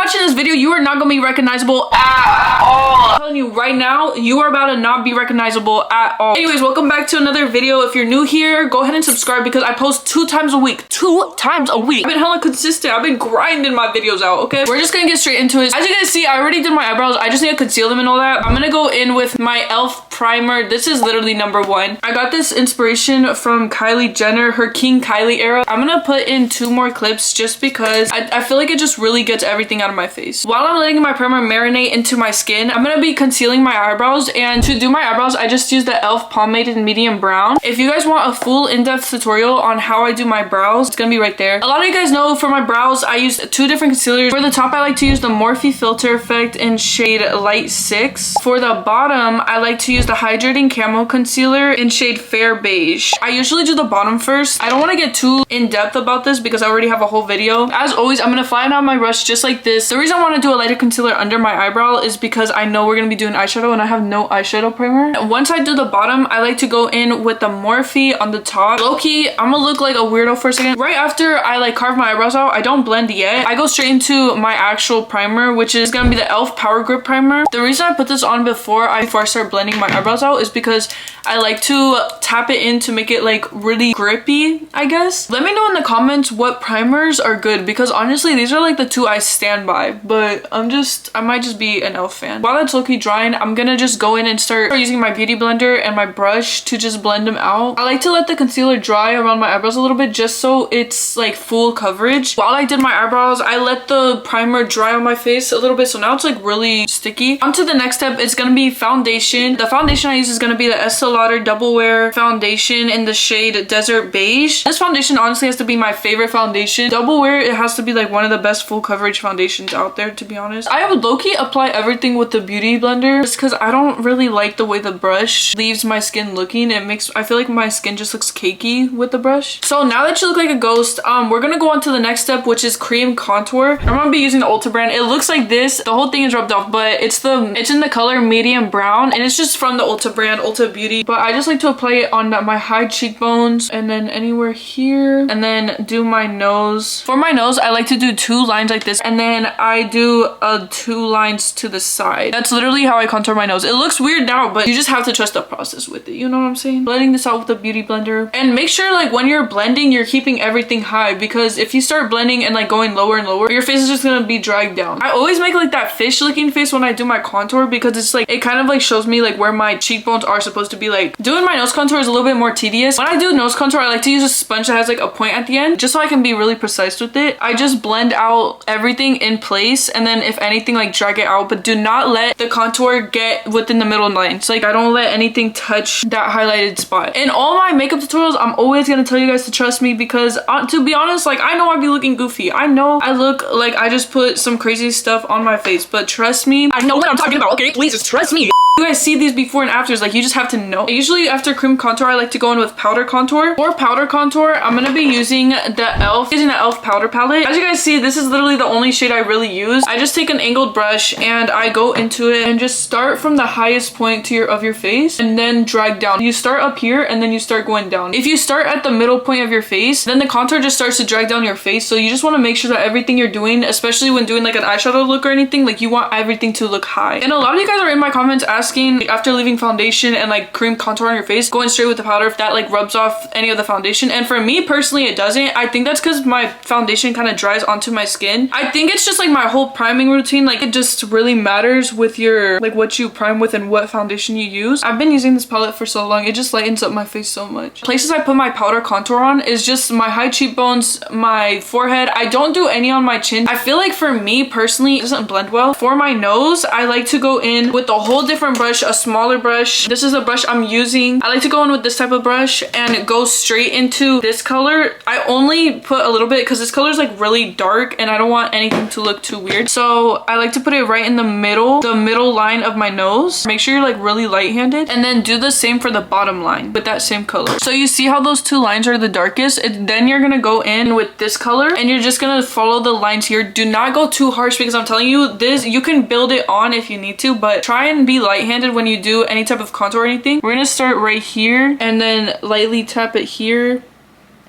watching this video, you are not gonna be recognizable at all. I'm telling you right now, you are about to not be recognizable at all. Anyways, welcome back to another video. If you're new here, go ahead and subscribe because I post 2 times a week. 2 times a week. I've been hella consistent. I've been grinding my videos out, okay? We're just gonna get straight into it. As you guys see, I already did my eyebrows. I just need to conceal them and all that. I'm gonna go in with my e.l.f. primer. This is literally #1. I got this inspiration from Kylie Jenner, her King Kylie era. I'm gonna put in 2 more clips just because I feel like it just really gets everything out of my face. While I'm letting my primer marinate into my skin, I'm gonna be concealing my eyebrows, and to do my eyebrows, I just use the e.l.f. pomade in medium brown. If you guys want a full in-depth tutorial on how I do my brows, it's gonna be right there. A lot of you guys know for my brows, I use 2 different concealers. For the top, I like to use the Morphe Filter Effect in shade Light 6. For the bottom, I like to use the Hydrating Camo Concealer in shade Fair Beige. I usually do the bottom first. I don't want to get too in-depth about this because I already have a whole video. As always, I'm gonna flatten out my brush just like this. The reason I want to do a lighter concealer under my eyebrow is because I know we're gonna be doing eyeshadow and I have no eyeshadow primer. And once I do the bottom, I like to go in with the Morphe on the top. Low-key, I'm gonna look like a weirdo for a second. Right after I like carve my eyebrows out, I don't blend yet. I go straight into my actual primer, which is gonna be the e.l.f. Power Grip Primer. The reason I put this on before I start blending my eyebrows out is because I like to tap it in to make it like really grippy, I guess. Let me know in the comments what primers are good because honestly, these are like the 2 I stand by, but I might just be an e.l.f. fan. While it's low-key drying, I'm gonna just go in and start using my beauty blender and my brush to just blend them out. I like to let the concealer dry around my eyebrows a little bit just so it's like full coverage. While I did my eyebrows, I let the primer dry on my face a little bit, so now it's like really sticky. On to the next step, it's gonna be foundation. The foundation I use is gonna be the Estee Lauder Double Wear foundation in the shade Desert Beige. This foundation honestly has to be my favorite foundation. Double Wear, it has to be like one of the best full coverage foundations out there, to be honest. I would low-key apply everything with the beauty blender just because I don't really like the way the brush leaves my skin looking. I feel like my skin just looks cakey with the brush. So now that you look like a ghost, we're gonna go on to the next step, which is cream contour. I'm gonna be using the Ulta brand. It looks like this. The whole thing is rubbed off, but it's in the color medium brown, and it's just from the Ulta brand, Ulta Beauty. But I just like to apply it on my high cheekbones and then anywhere here, and then do my nose. For my nose, I like to do 2 lines like this, and then I do 2 lines to the side. That's literally how I contour my nose. It looks weird now, but you just have to trust the process with it. You know what I'm saying? Blending this out with the beauty blender, and make sure like when you're blending, you're keeping everything high, because if you start blending and like going lower and lower, your face is just gonna be dragged down. I always make like that fish looking face when I do my contour because it's like, it kind of like shows me like where my cheekbones are supposed to be. Like doing my nose contour is a little bit more tedious. When I do nose contour, I like to use a sponge that has like a point at the end just so I can be really precise with it. I just blend out everything in place, and then if anything, like drag it out, but do not let the contour get within the middle lines. Like I don't let anything touch that highlighted spot. In all my makeup tutorials, I'm always gonna tell you guys to trust me because to be honest, like I know I be looking goofy. I know I look like I just put some crazy stuff on my face, but trust me, I know what I'm talking about, okay? Please just trust me. You guys see these before and afters, like you just have to know. Usually after cream contour, I like to go in with powder contour. For powder contour, I'm gonna be using the e.l.f. powder palette. As you guys see, this is literally the only shade I really use. I just take an angled brush and I go into it and just start from the highest point of your face and then drag down. You start up here and then you start going down. If you start at the middle point of your face, then the contour just starts to drag down your face. So you just want to make sure that everything you're doing, especially when doing like an eyeshadow look or anything, like you want everything to look high. And a lot of you guys are in my comments asking, like, after leaving foundation and like cream contour on your face, going straight with the powder, if that like rubs off any of the foundation. And for me personally, it doesn't. I think that's because my foundation kind of dries onto my skin. I think it's just like my whole priming routine, like it just really matters with your like what you prime with and what foundation you use. I've been using this palette for so long, it just lightens up my face so much. Places I put my powder contour on is just my high cheekbones, my forehead. I don't do any on my chin. I feel like for me personally, it doesn't blend well. For my nose, I like to go in with a whole different brush, a smaller brush. This is the brush I'm using. I like to go in with this type of brush and go straight into this color. I only put a little bit because this color is like really dark and I don't want anything to look too weird. So I like to put it right in the middle line of my nose. Make sure you're like really light-handed, and then do the same for the bottom line with that same color. So you see how those 2 lines are the darkest? Then you're gonna go in with this color and you're just gonna follow the lines here. Do not go too harsh because I'm telling you, this, you can build it on if you need to, but try and be light-handed when you do any type of contour or anything. We're gonna start right here and then lightly tap it here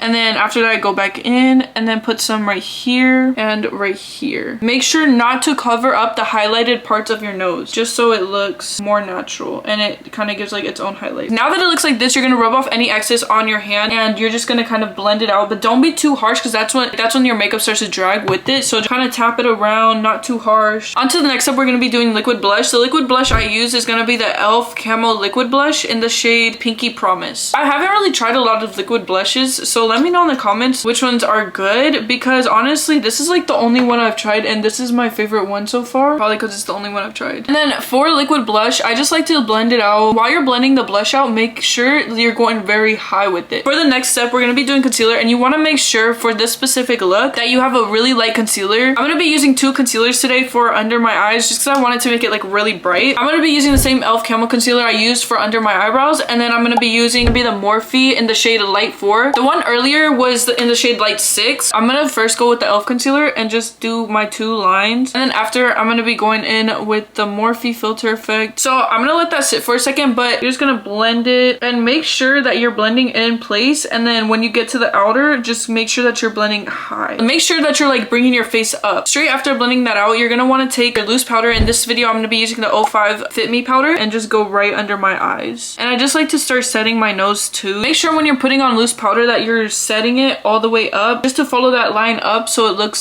And then after that, I go back in and then put some right here and right here. Make sure not to cover up the highlighted parts of your nose, just so it looks more natural and it kind of gives like its own highlight. Now that it looks like this, you're gonna rub off any excess on your hand and you're just gonna kind of blend it out, but don't be too harsh because that's when your makeup starts to drag with it. So kind of tap it around, not too harsh. On to the next step, we're gonna be doing liquid blush. The liquid blush I use is gonna be the e.l.f. Camo Liquid Blush in the shade Pinky Promise. I haven't really tried a lot of liquid blushes, so let me know in the comments which ones are good, because honestly this is like the only one I've tried and this is my favorite one so far, probably because it's the only one I've tried. And then for liquid blush, I just like to blend it out. While you're blending the blush out, make sure you're going very high with it. For the next step, we're gonna be doing concealer, and you want to make sure for this specific look that you have a really light concealer. I'm gonna be using 2 concealers today for under my eyes just because I wanted to make it like really bright. I'm gonna be using the same e.l.f. Camo concealer I used for under my eyebrows, and then I'm gonna be using the Morphe in the shade Light 4. The one earlier was in the shade Light 6. I'm gonna first go with the e.l.f. concealer and just do my 2 lines, and then after I'm gonna be going in with the Morphe filter effect. So I'm gonna let that sit for a second, but you're just gonna blend it and make sure that you're blending in place, and then when you get to the outer, just make sure that you're blending high. Make sure that you're like bringing your face up. Straight after blending that out, you're gonna want to take your loose powder. In this video, I'm gonna be using the 05 Fit Me powder and just go right under my eyes. And I just like to start setting my nose too. Make sure when you're putting on loose powder that you're setting it all the way up, just to follow that line up so it looks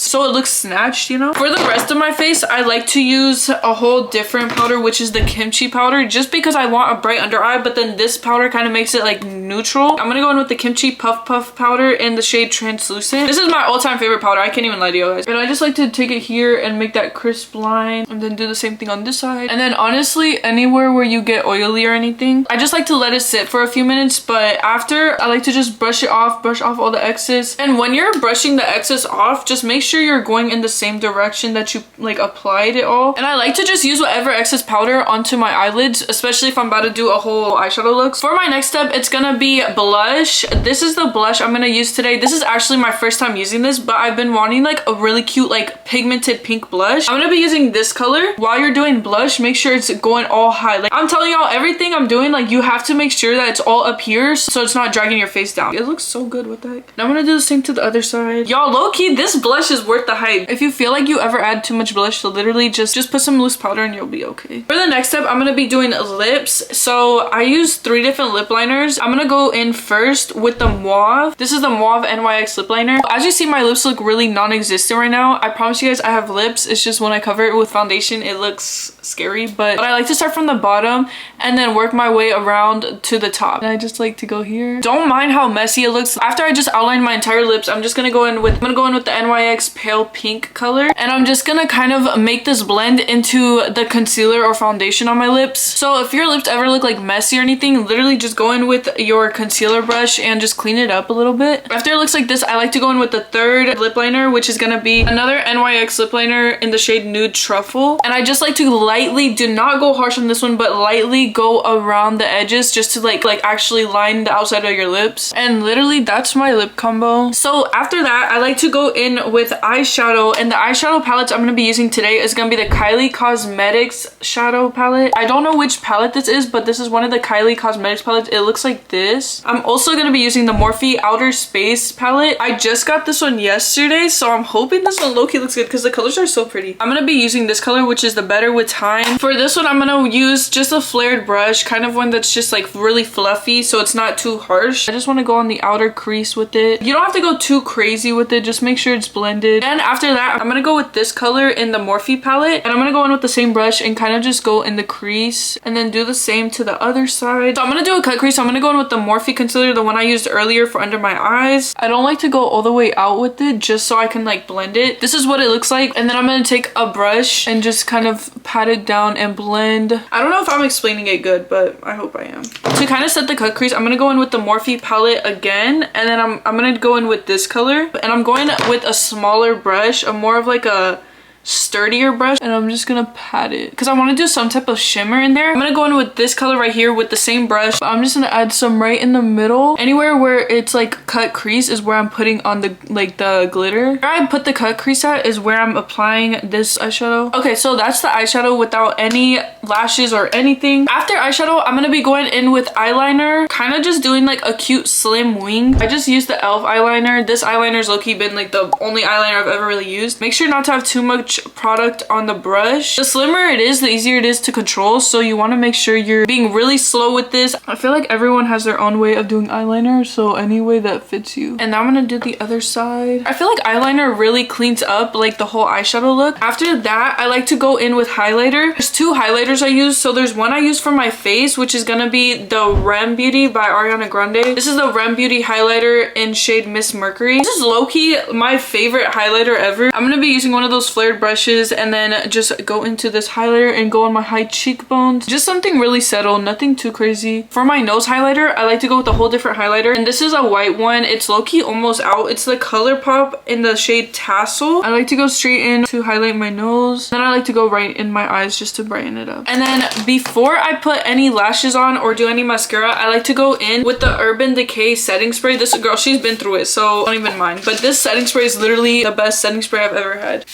snatched, you know. For the rest of my face, I like to use a whole different powder, which is the Kimchi powder, just because I want a bright under eye, but then this powder kind of makes it like neutral. I'm gonna go in with the Kimchi Puff Puff powder in the shade Translucent. This is my all-time favorite powder. I can't even lie to you guys. And I just like to take it here and make that crisp line, and then do the same thing on this side. And then honestly, anywhere where you get oily or anything, I just like to let it sit for a few minutes, but after, I like to just brush off all the excess. And when you're brushing the excess off, just make sure you're going in the same direction that you like applied it all. And I like to just use whatever excess powder onto my eyelids, especially if I'm about to do a whole eyeshadow look. For my next step, it's gonna be blush. This is the blush I'm gonna use today. This is actually my first time using this, but I've been wanting like a really cute like pigmented pink blush. I'm gonna be using this color. While you're doing blush, make sure it's going all high. Like I'm telling y'all, everything I'm doing, like you have to make sure that it's all up here so it's not dragging your face down. It looks so good. What the heck? Now I'm gonna do the same to the other side. Y'all, low-key, this blush is worth the hype. If you feel like you ever add too much blush, so literally just put some loose powder and you'll be okay. For the next step, I'm gonna be doing lips. So I use 3 different lip liners. I'm gonna go in first with the Mauve. This is the Mauve NYX lip liner. As you see, my lips look really non-existent right now. I promise you guys I have lips. It's just when I cover it with foundation, it looks scary. But I like to start from the bottom and then work my way around to the top. And I just like to go here. Don't mind how messy it looks. After I just outlined my entire lips, I'm just gonna go in with the NYX pale pink color, and I'm just gonna kind of make this blend into the concealer or foundation on my lips. So if your lips ever look like messy or anything, literally just go in with your concealer brush and just clean it up a little bit. After it looks like this, I like to go in with the 3rd lip liner, which is gonna be another NYX lip liner in the shade Nude Truffle. And I just like to lightly, do not go harsh on this one, but lightly go around the edges just to like actually line the outside of your lips. And literally that's my lip combo. So after that, I like to go in with eyeshadow, and the eyeshadow palettes I'm gonna be using today is gonna be the Kylie Cosmetics shadow palette. I don't know which palette this is, but this is one of the Kylie Cosmetics palettes. It looks like this. I'm also gonna be using the Morphe Outer Space palette. I just got this one yesterday, so I'm hoping this one low-key looks good because the colors are so pretty. I'm gonna be using this color, which is the Better With Time. For this one, I'm gonna use just a flared brush, kind of one that's just like really fluffy, so it's not too harsh. I just want to go on the outer crease with it. You don't have to go too crazy with it, just make sure it's blended. And after that, I'm gonna go with this color in the Morphe palette, and I'm gonna go in with the same brush and kind of just go in the crease and then do the same to the other side. So I'm gonna do a cut crease. So I'm gonna go in with the Morphe concealer, the one I used earlier for under my eyes. I don't like to go all the way out with it just so I can like blend it. This is what it looks like. And then I'm gonna take a brush and just kind of pat it down and blend. I don't know if I'm explaining it good, but I hope I am. To kind of set the cut crease, I'm gonna go in with the Morphe palette again, and then I'm gonna go in with this color, and I'm going with a smaller brush, a more of like a sturdier brush, and I'm just gonna pat it because I want to do some type of shimmer in there. I'm gonna go in with this color right here with the same brush, but I'm just gonna add some right in the middle. Anywhere where it's like cut crease is where I'm putting on the the glitter. Where I put the cut crease at is where I'm applying this eyeshadow. Okay, so that's the eyeshadow without any lashes or anything. After eyeshadow, I'm gonna be going in with eyeliner, kind of just doing like a cute slim wing. I just used the e.l.f. eyeliner. This eyeliner's low-key been like the only eyeliner I've ever really used. Make sure not to have too much product on the brush. The slimmer it is, the easier it is to control, so you want to make sure you're being really slow with this. I feel like everyone has their own way of doing eyeliner, so any way that fits you. And now I'm gonna do the other side. I feel like eyeliner really cleans up like the whole eyeshadow look. After that, I like to go in with highlighter. There's two highlighters I use. So there's one I use for my face, which is gonna be the Rem Beauty by Ariana Grande. This is the Rem Beauty highlighter in shade Miss Mercury. This is low-key my favorite highlighter ever. I'm gonna be using one of those flared brushes and then just go into this highlighter and go on my high cheekbones. Just something really subtle, nothing too crazy. For my nose highlighter, I like to go with a whole different highlighter, and this is a white one. It's low-key almost out. It's the ColourPop in the shade Tassel. I like to go straight in to highlight my nose. Then I like to go right in my eyes just to brighten it up. And then before I put any lashes on or do any mascara, I like to go in with the Urban Decay setting spray. This girl, she's been through it, so don't even mind. But this setting spray is literally the best setting spray I've ever had.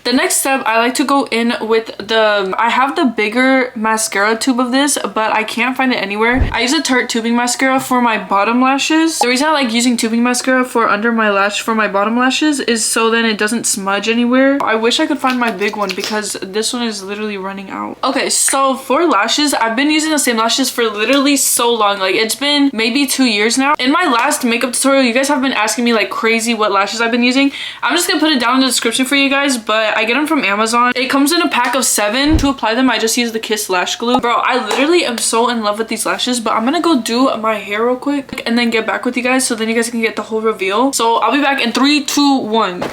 The next step, I like to go in with I have the bigger mascara tube of this, but I can't find it anywhere. I use a Tarte tubing mascara for my bottom lashes. The reason I like using tubing mascara for under my lash for my bottom lashes is so then it doesn't smudge anywhere. I wish I could find my big one because this one is literally running out. Okay, so for lashes, I've been using the same lashes for literally so long. Like, it's been maybe 2 years now. In my last makeup tutorial, you guys have been asking me like crazy what lashes I've been using. I'm just gonna put it down in the description for you guys, but I get them from Amazon. It comes in a pack of 7. To apply them, I just use the Kiss Lash Glue. Bro, I literally am so in love with these lashes, but I'm gonna go do my hair real quick and then get back with you guys so then you guys can get the whole reveal. So I'll be back in 3, 2, 1.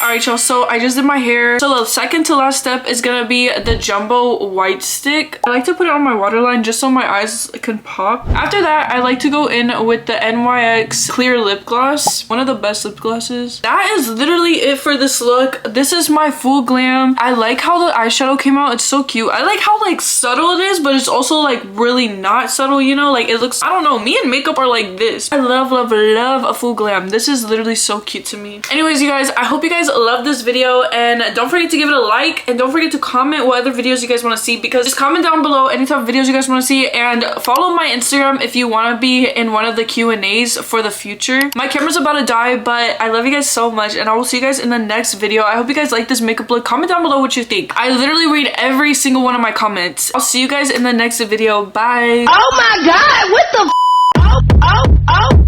Alright, y'all, so I just did my hair. So the second to last step is gonna be the Jumbo White Stick. I like to put it on my waterline just so my eyes can pop. After that, I like to go in with the NYX Clear Lip Gloss. One of the best lip glosses. That is literally it for this look. This is my full glam. I like how the eyeshadow came out. It's so cute. I like how like subtle it is, but it's also like really not subtle, you know? Like, it looks, I don't know, me and makeup are like this. I love, love, love a full glam. This is literally so cute to me. Anyways, you guys, I hope you guys love this video, and don't forget to give it a like, and don't forget to comment what other videos you guys want to see, because just comment down below any type of videos you guys want to see, and follow my Instagram if you want to be in one of the Q&As for the future. My camera's about to die, but I love you guys so much, and I will see you guys in the next video. I hope you guys like this makeup look. Comment down below what you think. I literally read every single one of my comments. I'll see you guys in the next video. Bye. Oh my god, what the f? Oh, oh, oh.